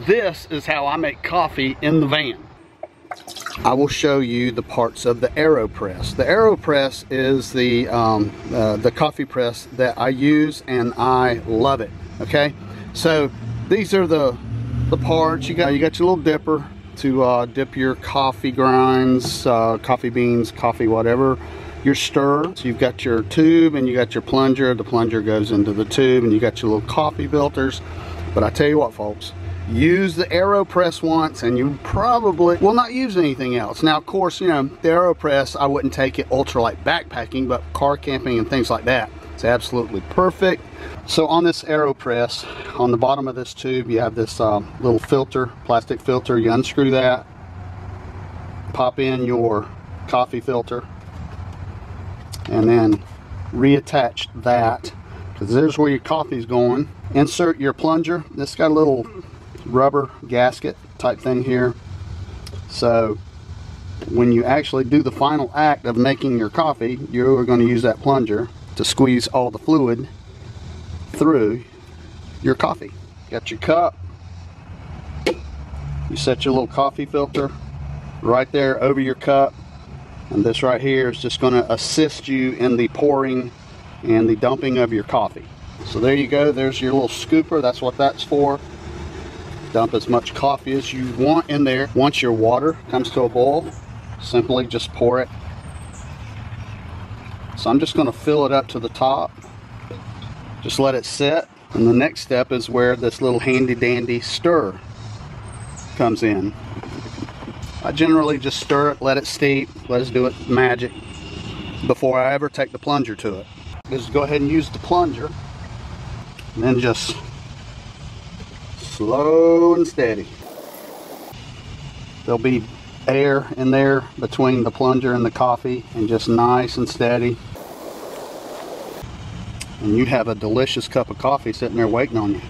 This is how I make coffee in the van. I will show you the parts of the AeroPress. The AeroPress is the coffee press that I use, and I love it. Okay, so these are the parts. You got your little dipper to dip your coffee grinds, coffee beans, coffee, whatever. Your stir. So you've got your tube and you got your plunger. The plunger goes into the tube, and you got your little coffee filters. But I tell you what, folks, use the AeroPress once and you probably will not use anything else. Now, of course, you know, the AeroPress, I wouldn't take it ultralight backpacking, but car camping and things like that, it's absolutely perfect. So on this AeroPress, on the bottom of this tube, you have this little filter, plastic filter. You unscrew that, pop in your coffee filter, and then reattach that, because there's where your coffee's going. Insert your plunger. This got a little rubber gasket type thing here, so when you actually do the final act of making your coffee, you're going to use that plunger to squeeze all the fluid through your coffee. Got your cup. You set your little coffee filter right there over your cup, and this right here is just going to assist you in the pouring and the dumping of your coffee. So there you go. There's your little scooper. That's what that's for. Dump as much coffee as you want in there. Once your water comes to a boil, simply just pour it. So I'm just going to fill it up to the top. Just let it sit. And the next step is where this little handy dandy stir comes in. I generally just stir it, let it steep, let us do it magic before I ever take the plunger to it. Just go ahead and use the plunger, and then just slow and steady. There'll be air in there between the plunger and the coffee, and just nice and steady. And you have a delicious cup of coffee sitting there waiting on you.